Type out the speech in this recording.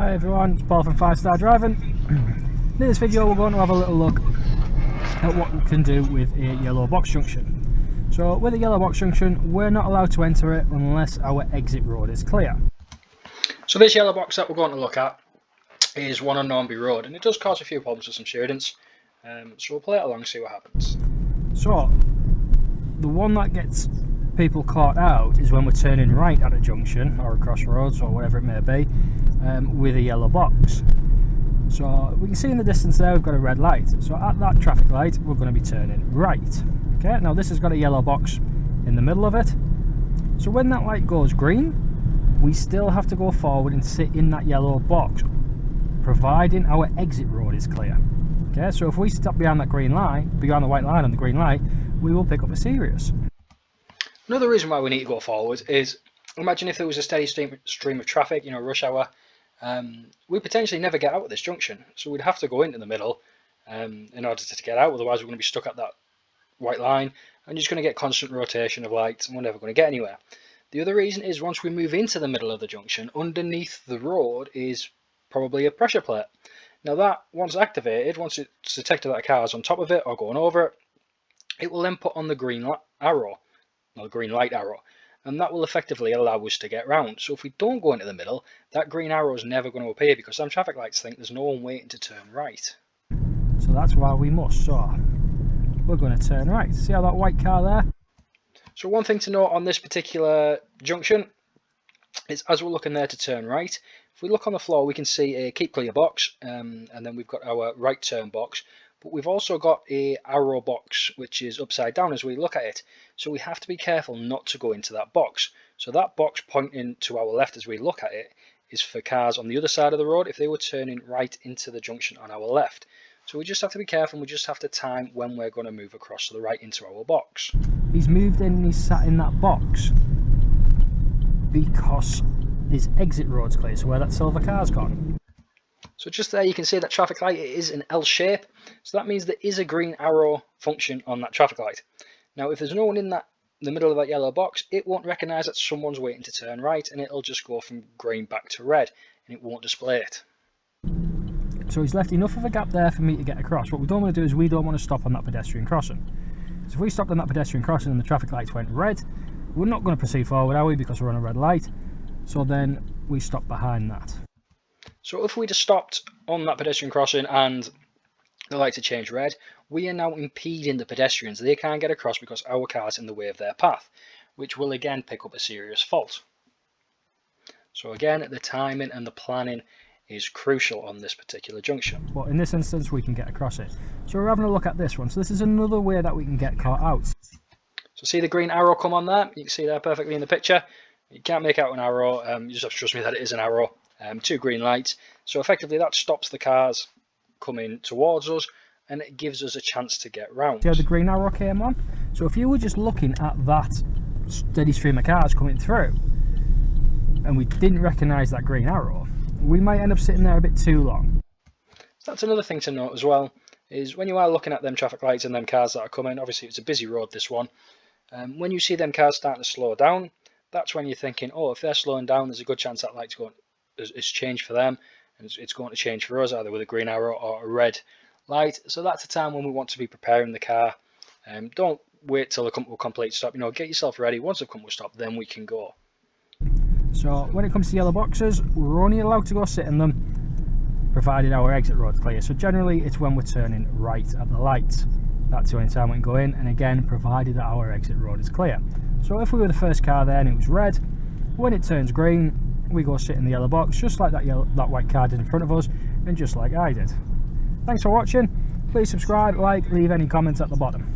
Hi everyone, it's Paul from 5 Star Driving. In this video we're going to have a little look at what we can do with a yellow box junction. So with a yellow box junction, we're not allowed to enter it unless our exit road is clear. So this yellow box that we're going to look at is one on Normanby Road, and it does cause a few problems with some students. So we'll play it along and see what happens. So the one that gets people caught out is when we're turning right at a junction or a crossroads or whatever it may be with a yellow box. So we can see in the distance there we've got a red light. So at that traffic light we're going to be turning right. Okay, now this has got a yellow box in the middle of it. So when that light goes green, we still have to go forward and sit in that yellow box, providing our exit road is clear. Okay, so if we stop behind that green light, beyond the white line on the green light, we will pick up a serious. Another reason why we need to go forward is, imagine if there was a steady stream of traffic, you know, rush hour, we potentially never get out of this junction. So we'd have to go into the middle in order to get out, otherwise we're going to be stuck at that white line and just going to get constant rotation of lights and we're never going to get anywhere. The other reason is once we move into the middle of the junction, underneath the road is probably a pressure plate. Now that, once activated, once it's detected that a car is on top of it or going over it, it will then put on the green arrow. The green light arrow, and that will effectively allow us to get round. So if we don't go into the middle, that green arrow is never going to appear because some traffic lights think there's no one waiting to turn right. So that's why we must. So we're going to turn right. See how that white car there? So one thing to note on this particular junction is as we're looking there to turn right, if we look on the floor we can see a keep clear box and then we've got our right turn box. But we've also got a arrow box which is upside down as we look at it. So we have to be careful not to go into that box. So that box pointing to our left as we look at it is for cars on the other side of the road if they were turning right into the junction on our left. So we just have to be careful and we just have to time when we're going to move across to the right into our box. He's moved in and he's sat in that box because his exit road's clear, so where that silver car's gone. So just there you can see that traffic light, it is an L shape. So that means there is a green arrow function on that traffic light. Now if there's no one in the middle of that yellow box, it won't recognise that someone's waiting to turn right and it'll just go from green back to red and it won't display it. So he's left enough of a gap there for me to get across. What we don't want to do is we don't want to stop on that pedestrian crossing. So if we stopped on that pedestrian crossing and the traffic lights went red, we're not going to proceed forward, are we, because we're on a red light. So then we stop behind that. So if we'd have stopped on that pedestrian crossing and the lights had changed red, we are now impeding the pedestrians. They can't get across because our car's in the way of their path, which will again pick up a serious fault. So again, the timing and the planning is crucial on this particular junction. But in this instance, we can get across it. So we're having a look at this one. So this is another way that we can get caught out. So see the green arrow come on there? You can see there perfectly in the picture. You can't make out an arrow. You just have to trust me that it is an arrow. Two green lights, so effectively that stops the cars coming towards us and it gives us a chance to get round. See how the green arrow came on? So if you were just looking at that steady stream of cars coming through and we didn't recognise that green arrow, we might end up sitting there a bit too long. So that's another thing to note as well, is when you are looking at them traffic lights and them cars that are coming, obviously it's a busy road this one, when you see them cars starting to slow down, that's when you're thinking, oh, if they're slowing down there's a good chance that light's going it's changed for them and it's going to change for us either with a green arrow or a red light. So that's a time when we want to be preparing the car. Don't wait till they come to a complete stop, you know, get yourself ready. Once they've come to a stop, then we can go. So when it comes to yellow boxes, we're only allowed to go sit in them provided our exit road's clear. So generally it's when we're turning right at the lights. That's the only time we can go in, and again provided that our exit road is clear. So if we were the first car there and it was red, when it turns green we go sit in the yellow box just like that white car did in front of us and just like I did. Thanks for watching. Please subscribe, like, leave any comments at the bottom.